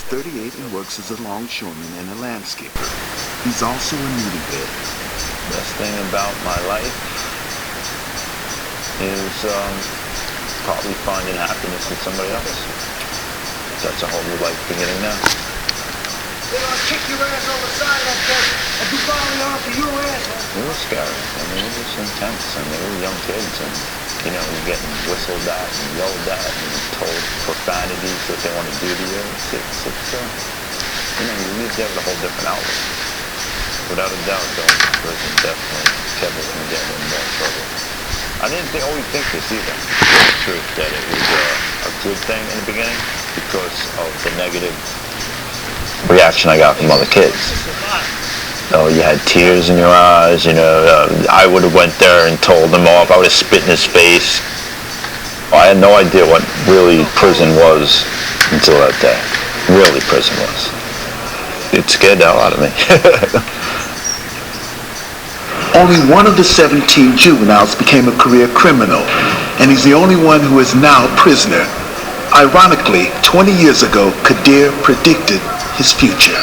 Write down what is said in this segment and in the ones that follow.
38 and works as a longshoreman and a landscaper. He's also a newlywed. Best thing about my life is probably finding happiness with somebody else. That's a whole new life beginning now. They're gonna kick your ass on the side like that and do volley onto your ass. It was scary. I mean, it was intense. I mean, we were young kids, and you know, you're getting whistled at and yelled at and told profanities that they want to do to you. You know, you live there with a whole different outlook. Without a doubt, going to prison definitely kept me from getting in more trouble. I didn't always think this either. The truth that it was a good thing in the beginning because of the negative reaction I got from other kids. Oh, you had tears in your eyes, you know. I would have went there and told them off. I would have spit in his face. I had no idea what really prison was until that day. Really prison was. It scared the hell out of me. Only one of the 17 juveniles became a career criminal, and he's the only one who is now a prisoner. Ironically, 20 years ago, Kadir predicted his future.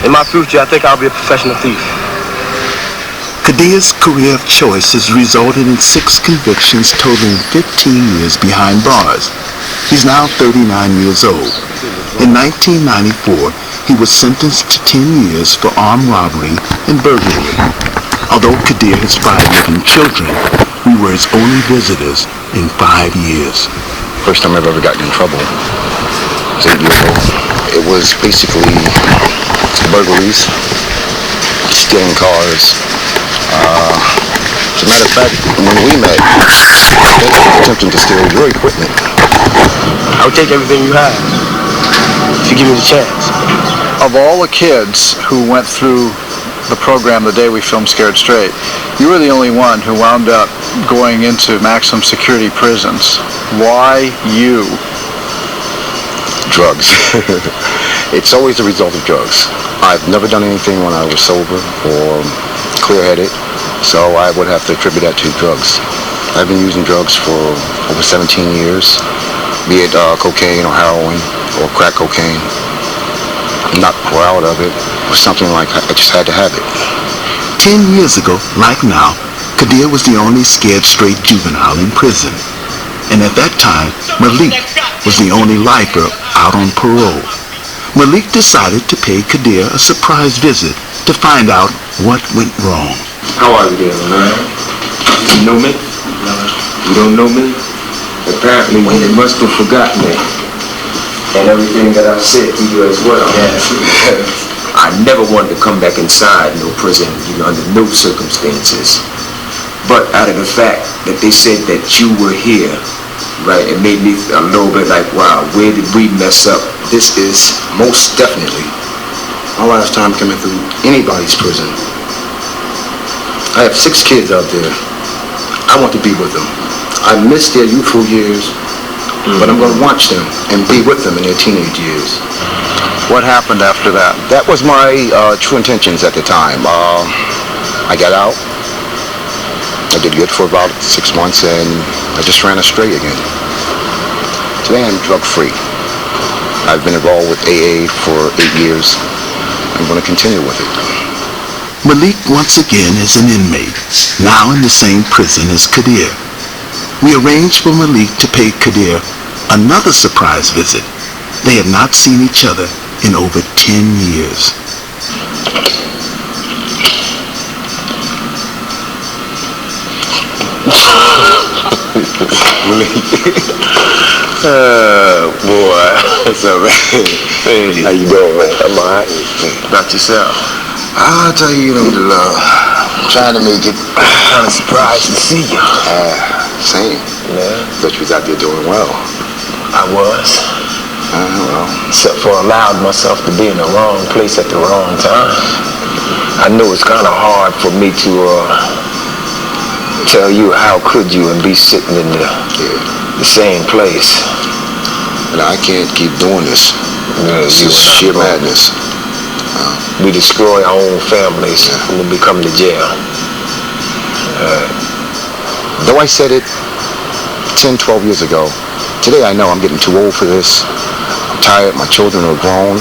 In my future, I think I'll be a professional thief. Kadir's career of choice has resulted in 6 convictions totaling 15 years behind bars. He's now 39 years old. In 1994, he was sentenced to 10 years for armed robbery and burglary. Although Kadir has 5 living children, we were his only visitors in 5 years. First time I've ever gotten in trouble was 8 years old. It was basically burglaries, stealing cars. As a matter of fact, when we met, they were attempting to steal your equipment. I would take everything you have if you give me the chance. Of all the kids who went through the program the day we filmed Scared Straight, you were the only one who wound up going into maximum security prisons. Why you? Drugs. It's always the result of drugs. I've never done anything when I was sober or clear-headed, so I would have to attribute that to drugs. I've been using drugs for over 17 years, be it cocaine or heroin or crack cocaine. I'm not proud of it. It was something like I just had to have it. 10 years ago, like now, Kadir was the only scared straight juvenile in prison. And at that time, Malik was the only lifer out on parole. Malik decided to pay Kadir a surprise visit to find out what went wrong. How are you there, man? You know me? You don't know me? Apparently you must have forgotten me. And everything that I've said to you as well. I never wanted to come back inside no prison, under no circumstances. But out of the fact that they said that you were here, right, it made me a little bit like, wow, where did we mess up? This is most definitely My last time coming through anybody's prison. I have 6 kids out there. I want to be with them. I missed their youthful years, but I'm going to watch them and be with them in their teenage years. What happened after that? That was my true intentions at the time. I got out. I did good for about 6 months, and I just ran astray again. Today I'm drug-free. I've been involved with AA for 8 years. I'm going to continue with it. Malik once again is an inmate, now in the same prison as Kadir. We arranged for Malik to pay Kadir another surprise visit. They had not seen each other in over 10 years. Boy, what's up, man? Hey, how you doing, man? I'm alright. About yourself? I'll tell you, trying to make it kind of surprised to see you. Same. Yeah. Thought you was out there doing well. I was. Well. Except for allowed myself to be in the wrong place at the wrong time. I knew it's kind of hard for me to tell you how could you and be sitting in the same place. And I can't keep doing this. This is sheer madness. We destroy our own families when we come to jail. Though I said it 10, 12 years ago, today I know I'm getting too old for this. tired. My children are grown.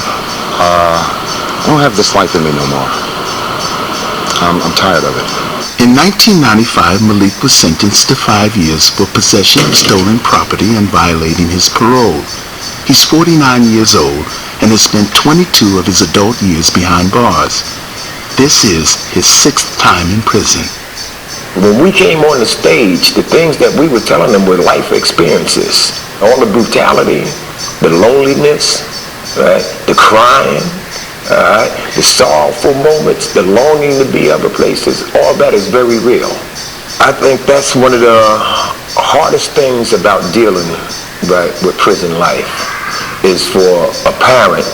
I don't have this life in me no more. I'm tired of it. In 1995, Malik was sentenced to 5 years for possession of stolen property and violating his parole. He's 49 years old and has spent 22 of his adult years behind bars. This is his 6th time in prison. When we came on the stage, the things that we were telling them were life experiences. All the brutality, the loneliness, right? The crying, the sorrowful moments, the longing to be other places, all that is very real. I think that's one of the hardest things about dealing with prison life is for a parent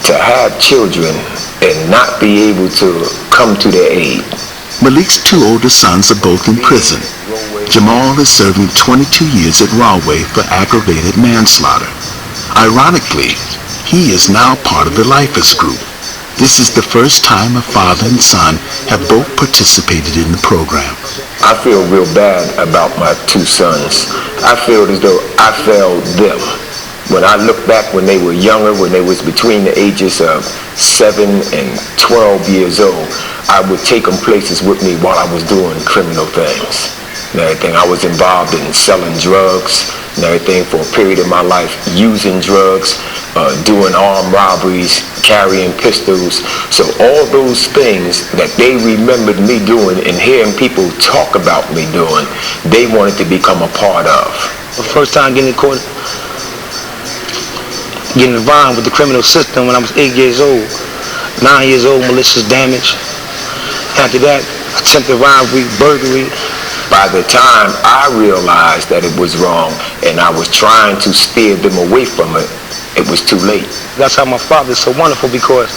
to have children and not be able to come to their aid. Malik's 2 older sons are both in prison. Jamal is serving 22 years at Rahway for aggravated manslaughter. Ironically, he is now part of the Lifers group. This is the first time a father and son have both participated in the program. I feel real bad about my 2 sons. I feel as though I failed them. When I look back when they were younger, when they was between the ages of 7 and 12 years old, I would take them places with me while I was doing criminal things and everything. I was involved in selling drugs and everything for a period of my life, using drugs, doing armed robberies, carrying pistols. So all those things that they remembered me doing and hearing people talk about me doing, they wanted to become a part of. The first time getting in court, getting involved with the criminal system when I was 8 years old. 9 years old, malicious damage. After that, attempted robbery, burglary. By the time I realized that it was wrong and I was trying to steer them away from it, it was too late. That's how my father is so wonderful, because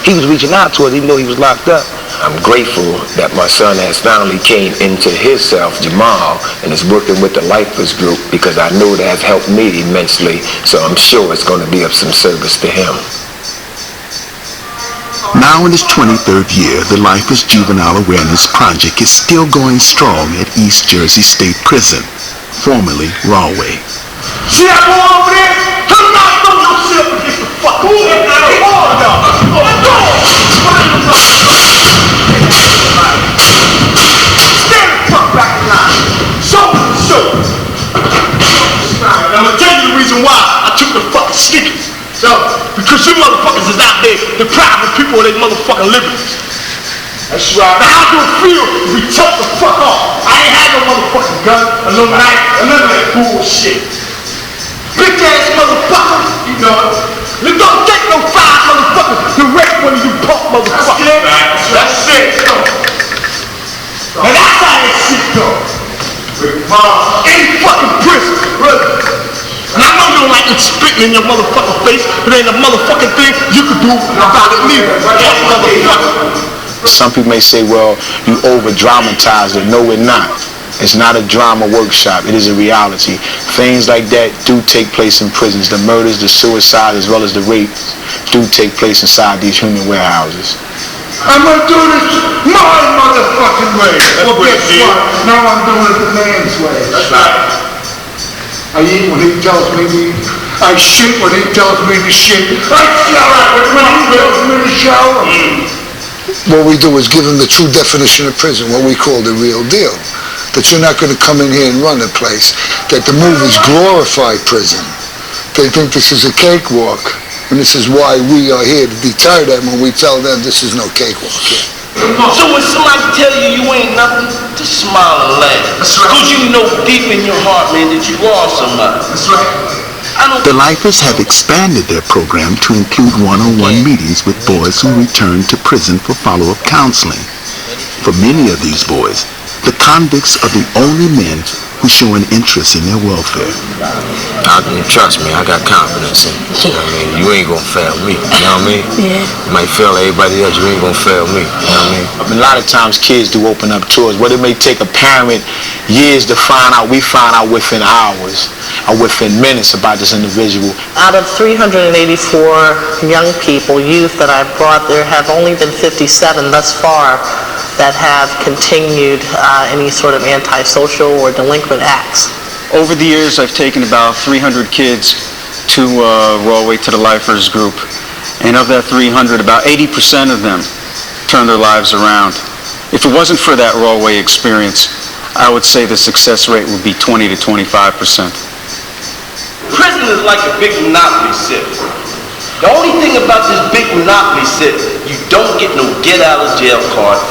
he was reaching out to us even though he was locked up. I'm grateful that my son has finally came into himself, Jamal, and is working with the Lifers group, because I know that has helped me immensely, so I'm sure it's going to be of some service to him. Now in his 23rd year, the Lifers Juvenile Awareness Project is still going strong at East Jersey State Prison, formerly Rahway. See that boy over there? Tell him not to throw your shit up against the fuck. Who is that? All of y'all. Stand the fuck back in line. Shoulder to shoulder. Now I'm gonna tell you the reason why I took the fucking stickers. So, because you motherfuckers is out there depriving people of their motherfucking liberties. That's right. Now how do it feel if we took the fuck off? I ain't had no motherfucking gun, or no knife, or none of that bullshit. Bitch ass motherfucker, you know it. Don't take no 5 motherfuckers to rape one of you punk motherfuckers. That's it. And that's how that shit goes. In fucking prison, brother. And I know you don't like it spitting in your motherfucking face, but ain't a motherfucking thing you could do about it neither. That motherfucker. Some people may say, well, you over-dramatized it. No, we're not. It's not a drama workshop. It is a reality. Things like that do take place in prisons. The murders, the suicides, as well as the rape do take place inside these human warehouses. I'm gonna do this my motherfucking way. Well, guess what? Now I'm doing it the man's way. That's right. I eat when he tells me to eat. I shit when he tells me to shit. I shower when he tells me to shower. What we do is give them the true definition of prison, what we call the real deal. That you're not going to come in here and run the place. That the movies glorify prison. They think this is a cakewalk. And this is why we are here to deter them when we tell them this is no cakewalk here. So when somebody tell you ain't nothing, just smile and laugh. That's right. Because you know deep in your heart, man, that you are somebody. That's right. The Lifers have expanded their program to include one-on-one meetings with boys who return to prison for follow-up counseling. For many of these boys, the convicts are the only men who show an interest in their welfare. Trust me, I got confidence in you. You know what I mean? You ain't gonna fail me. You know what I mean? Yeah. You might fail everybody else, you ain't gonna fail me. You know what I mean? A lot of times kids do open up to us. What it may take a parent years to find out, we find out within hours or within minutes about this individual. Out of 384 young people, youth that I've brought, there have only been 57 thus far that have continued any sort of antisocial or delinquent acts. Over the years, I've taken about 300 kids to Rawway, to the Lifers group. And of that 300, about 80% of them turned their lives around. If it wasn't for that Rawway experience, I would say the success rate would be 20 to 25%. Prison is like a big monopoly set. The only thing about this big monopoly set, you don't get no get out of jail card